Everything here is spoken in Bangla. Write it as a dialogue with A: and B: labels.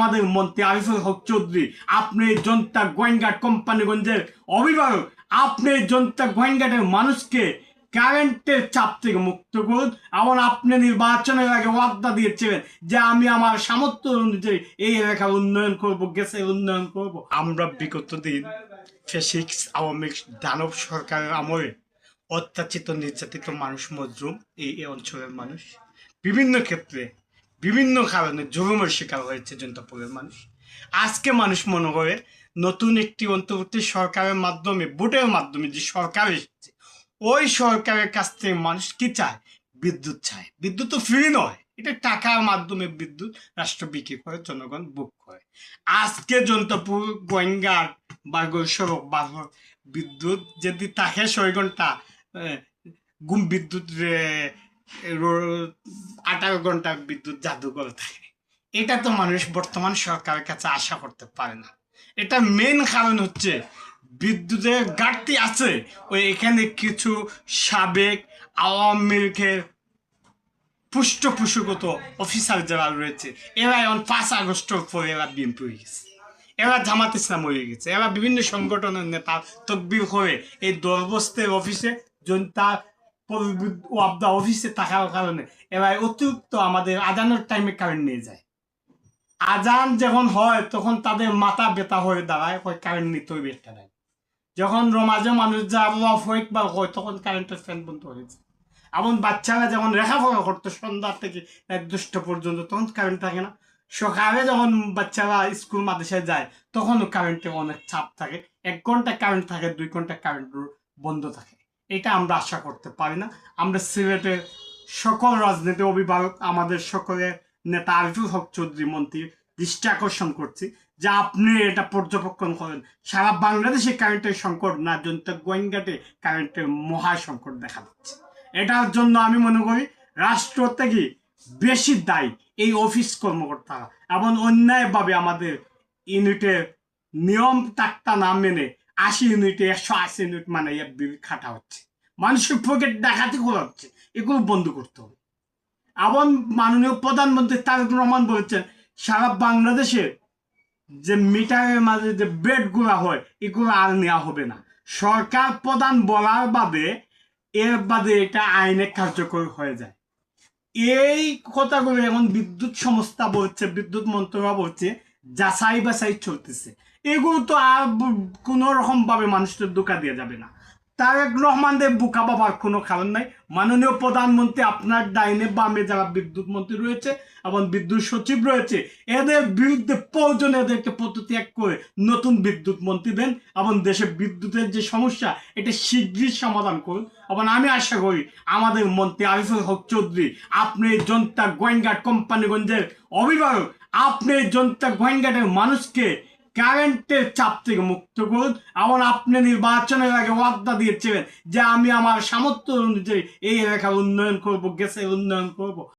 A: আমাদের মন্ত্রী আরিফুল হক চৌধুরী, আপনি জনতা গোয়েঙ্গাট কোম্পানিগঞ্জের অভিভাবক, আপনি জনতা গোয়েঙ্গাটের মানুষকে কারেন্টের চাপ থেকে মুক্ত করুন। এবং আপনি নির্বাচনের আগে ওয়াদা দিয়েছিলেন যে আমি আমার সামর্থ্য অনুযায়ী এই এলাকার উন্নয়ন করব, গ্যাসের উন্নয়ন করব। আমরা বিগত দিন ফেসিক্স আওয়ামী দানব সরকারের আমলে অত্যাচিত নির্যাতিত মানুষ মজরুম এই অঞ্চলের মানুষ বিভিন্ন ক্ষেত্রে বিভিন্ন কারণে জুলুমের শিকার হয়েছে জনতাপুরের মানুষ। আজকে মানুষ মনে করে নতুন একটি অন্তর্বর্তী সরকারের মাধ্যমে, ভোটের মাধ্যমে যে সরকার এসেছে, ওই সরকারের কাছ থেকে মানুষ কি চায়? বিদ্যুৎ চায়। বিদ্যুৎ তো ফ্রি নয়, এটা টাকার মাধ্যমে বিদ্যুৎ রাষ্ট্র বিক্রি করে, জনগণ বুক করে। আজকে জনতাপুর গোয়েঙ্গার বা সড়ক বা বিদ্যুৎ যদি থাকে 6 ঘন্টা, গুম বিদ্যুৎ 18 ঘন্টা বিদ্যুৎ জাদু করে থাকে। এটা তো মানুষ বর্তমান সরকারের কাছে আশা করতে পারে না। এটা মেন কারণ হচ্ছে বিদ্যুতের ঘাটতি আছে। ওই এখানে কিছু সাবেক আওয়ামী লীগের পৃষ্ঠপোষকগত অফিসার যারা রয়েছে, এরা এখন 5 আগস্টের পরে এরা বিএনপি হয়ে গেছে, এরা জামাত ইসলাম হয়ে গেছে, এরা বিভিন্ন সংগঠনের নেতা তকবির করে এই দরবস্তের অফিসে জনতা ওয়াবদা অফিসে থাকার কারণে এরা অতিরিক্ত আমাদের আজানের টাইমে কারেন্ট নিয়ে যায়। আজান যখন হয় তখন তাদের মাথা ব্যথা হয়ে দাঁড়ায়, কারেন্ট নিতে হইবে একটা টাইম। যখন রমাজে মানুষ যা আল্লাহ একবার হয় তখন কারেন্টের ফ্যান বন্ধ হয়েছে। এমন বাচ্চারা যখন লেখাপড়া করতো সন্ধ্যা থেকে 1-2টা পর্যন্ত, তখন কারেন্ট থাকে না। সকালে যখন বাচ্চারা স্কুল মাদ্রাসায় যায় তখনও কারেন্টের অনেক চাপ থাকে। 1 ঘন্টা কারেন্ট থাকে, 2 ঘন্টা কারেন্ট বন্ধ থাকে। এটা আমরা আশা করতে পারি না। আমরা সিলেটের সকল রাজনীতি অভিভাবক, আমাদের সকলের নেতা আরিফুল হক চৌধুরী মন্ত্রীর দৃষ্টি আকর্ষণ করছি যে আপনি এটা পর্যবেক্ষণ করেন। সারা বাংলাদেশে কারেন্টের সংকট না, জনতা গোয়েঙ্গাটে কারেন্টের মহা সংকট দেখা যাচ্ছে। এটার জন্য আমি মনে করি রাষ্ট্র থেকে বেশি দায়ী এই অফিস কর্মকর্তারা, এবং অন্যায়ভাবে আমাদের ইউনিটের নিয়ম টাক্তা না মেনে 80 ইউনিটে 180 ইউনিট মানে বিল খাটা হচ্ছে, মানুষের পকেট ডাকাতি করা হচ্ছে। এগুলো বন্ধ করতে হবে। এবং মাননীয় প্রধানমন্ত্রী তারেক রহমান বলেছেন সারা বাংলাদেশের যে মিটারের মাঝে যে বেডগুলো হয় এগুলো আর নেওয়া হবে না। সরকার প্রধান বলার বাদে এর বাদে এটা আইনে কার্যকর হয়ে যায়। এই কথাগুলো এখন বিদ্যুৎ সংস্থা বলছে, বিদ্যুৎ মন্ত্রণালয় বলছে, যাচাই বাছাই চলতেছে। এগুলো তো আর কোনো রকম ভাবে মানুষের ধোঁকা দিয়ে যাবে না। তারেক রহমানদের বোকা বাবার কোনো কারণ নাই। মাননীয় প্রধানমন্ত্রী আপনার ডাইনে বামে যারা বিদ্যুৎ মন্ত্রী রয়েছে এবং বিদ্যুৎ সচিব রয়েছে, এদের বিরুদ্ধে প্রয়োজনে এদেরকে পদত্যাগ করে নতুন বিদ্যুৎ মন্ত্রী দেন এবং দেশে বিদ্যুতের যে সমস্যা এটা শীঘ্রই সমাধান করুন। এবং আমি আশা করি আমাদের মন্ত্রী আরিফুল হক চৌধুরী, আপনি জনতা গোয়েঙ্গাট কোম্পানিগঞ্জের অভিভাবক, আপনি জনতা গোয়েঙ্গাটের মানুষকে কারেন্টের চাপ থেকে মুক্ত করুন। এবং আপনি নির্বাচনের আগে ওয়াদা দিয়েছিলেন যে আমি আমার সামর্থ্য অনুযায়ী এই এলাকার উন্নয়ন করব, গ্যাসের উন্নয়ন করব।